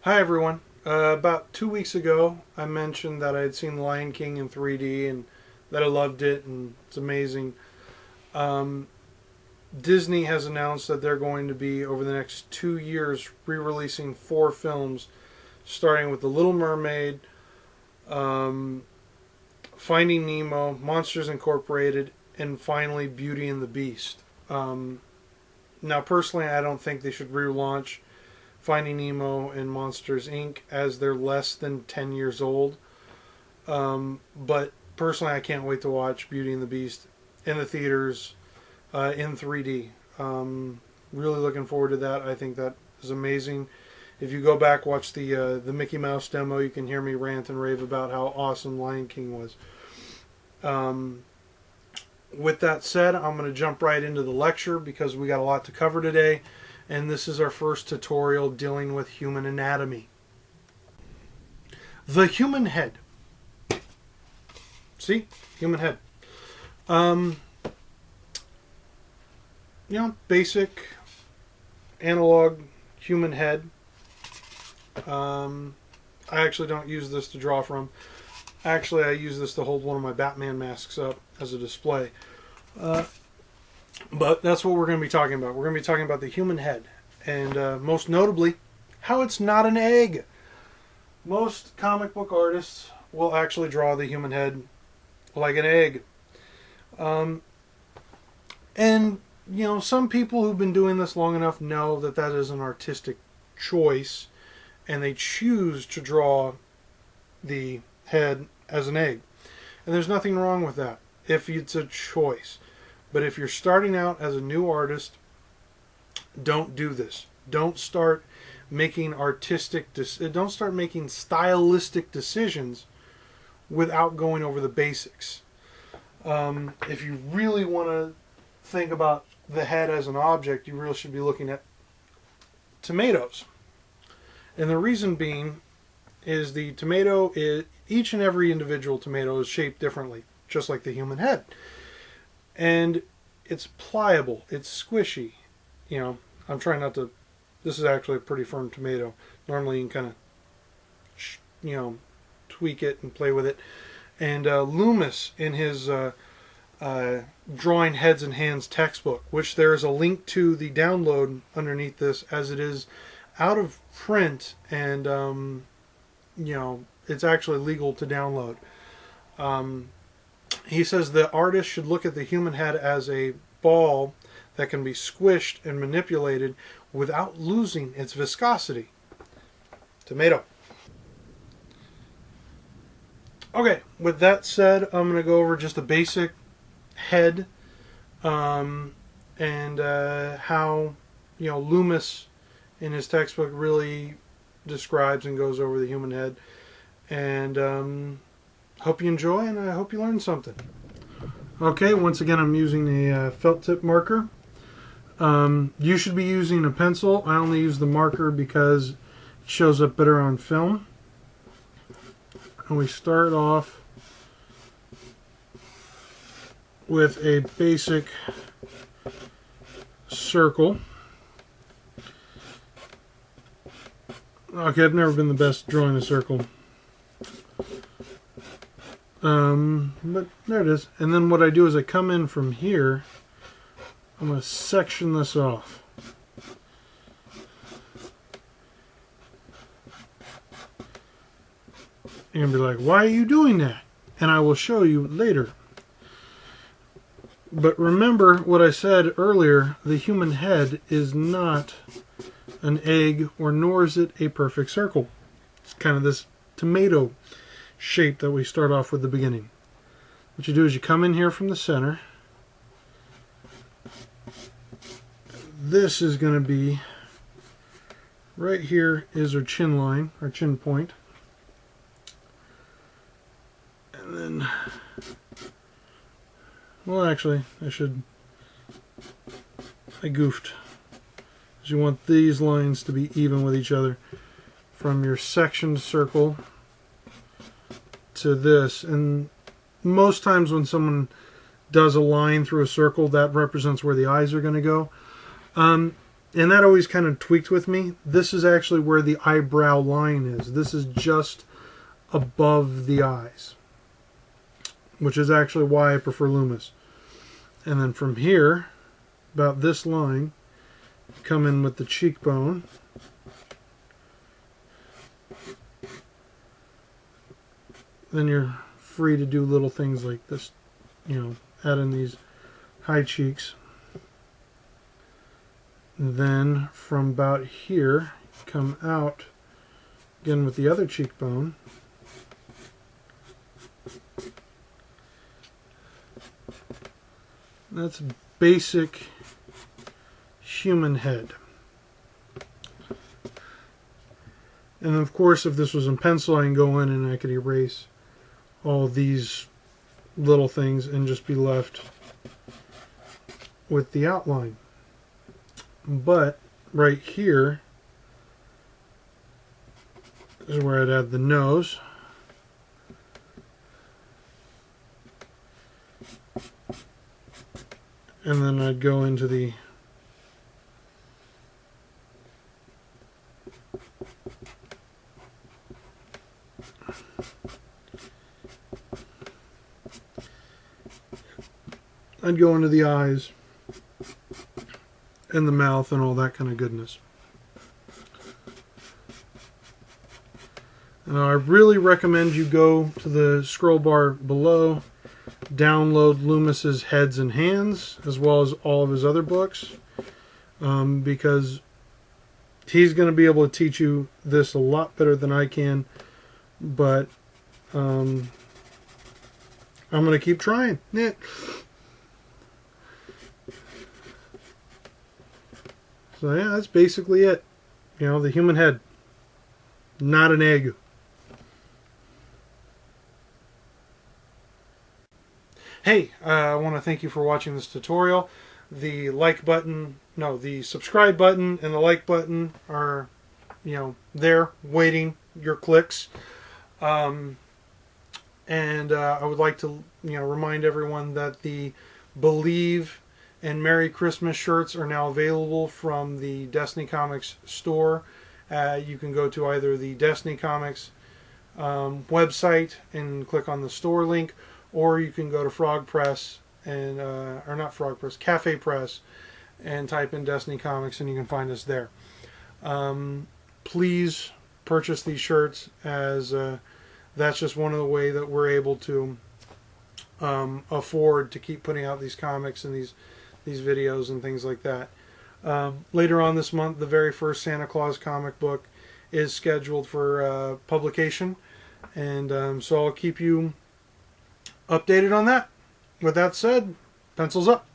Hi everyone. About 2 weeks ago, I mentioned that I had seen The Lion King in 3D and that I loved it and it's amazing. Um, Disney has announced that they're going to be, over the next 2 years, re-releasing 4 films, starting with The Little Mermaid, um, Finding Nemo, Monsters Incorporated, and finally Beauty and the Beast. Now, personally, I don't think they should relaunch Finding Nemo and Monsters Inc. as they're less than 10 years old. But personally, I can't wait to watch Beauty and the Beast in the theaters in 3D. Really looking forward to that. I think that is amazing. If you go back, watch the Mickey Mouse demo, you can hear me rant and rave about how awesome Lion King was. With that said, I'm going to jump right into the lecture because we got a lot to cover today. And this is our first tutorial dealing with human anatomy. The human head. See? Human head. Basic analog human head. I actually don't use this to draw from. Actually, I use this to hold one of my Batman masks up as a display. But that's what we're going to be talking about. We're going to be talking about the human head. And most notably, how it's not an egg. Most comic book artists will actually draw the human head like an egg. And, some people who've been doing this long enough know that that is an artistic choice. And they choose to draw the head as an egg. And there's nothing wrong with that if it's a choice. But if you're starting out as a new artist, don't do this. Don't start making don't start making stylistic decisions without going over the basics. If you really want to think about the head as an object, you really should be looking at tomatoes. And the reason being is the tomato each and every individual tomato is shaped differently, just like the human head. And it's pliable, it's squishy. I'm trying not to, this is actually a pretty firm tomato. Normally you can kind of, tweak it and play with it. And Loomis, in his Drawing Heads and Hands textbook, which there is a link to the download underneath this, as it is out of print and, it's actually legal to download. He says the artist should look at the human head as a ball that can be squished and manipulated without losing its viscosity. Tomato. Okay, with that said, I'm going to go over just a basic head and how, Loomis in his textbook really describes and goes over the human head. And hope you enjoy, and I hope you learned something. Okay, once again, I'm using a felt tip marker. You should be using a pencil. I only use the marker because it shows up better on film. And we start off with a basic circle. Okay, I've never been the best at drawing a circle. But there it is. And then what I do is I come in from here. I'm going to section this off. You're going to be like, why are you doing that? And I will show you later. But remember what I said earlier, the human head is not an egg, or nor is it a perfect circle. It's kind of this tomato shape that we start off with the beginning. What you do is you come in here from the center. This is going to be, right here is our chin line, our chin point. And then, well, actually, I goofed. Because you want these lines to be even with each other from your sectioned circle to this. And most times when someone does a line through a circle, that represents where the eyes are going to go. and that always kind of tweaked with me. This is actually where the eyebrow line is. This is just above the eyes, which is actually why I prefer Loomis. And then from here, about this line, come in with the cheekbone. Then you're free to do little things like this, you know, add in these high cheeks. Then from about here, come out again with the other cheekbone. That's basic human head. And of course, if this was in pencil, I can go in and I could erase all these little things and just be left with the outline. But right here is where I'd add the nose. And then I'd go into the eyes and the mouth and all that kind of goodness. I really recommend you go to the scroll bar below, download Loomis's Heads and Hands, as well as all of his other books, because he's going to be able to teach you this a lot better than I can, but I'm going to keep trying. Yeah. So yeah, that's basically it. You know, the human head, not an egg. Hey, I want to thank you for watching this tutorial. The like button, no, the subscribe button and the like button are, you know, there waiting your clicks. And I would like to, you know, remind everyone that the Believe and Merry Christmas shirts are now available from the Destiny Comics store. You can go to either the Destiny Comics website and click on the store link, or you can go to Frog Press and or not Frog Press, Cafe Press, and type in Destiny Comics and you can find us there. Please purchase these shirts, as that's just one of the ways that we're able to afford to keep putting out these comics and these videos and things like that. Later on this month, the very first Santa Claus comic book is scheduled for publication, and so I'll keep you updated on that. With that said, pencils up.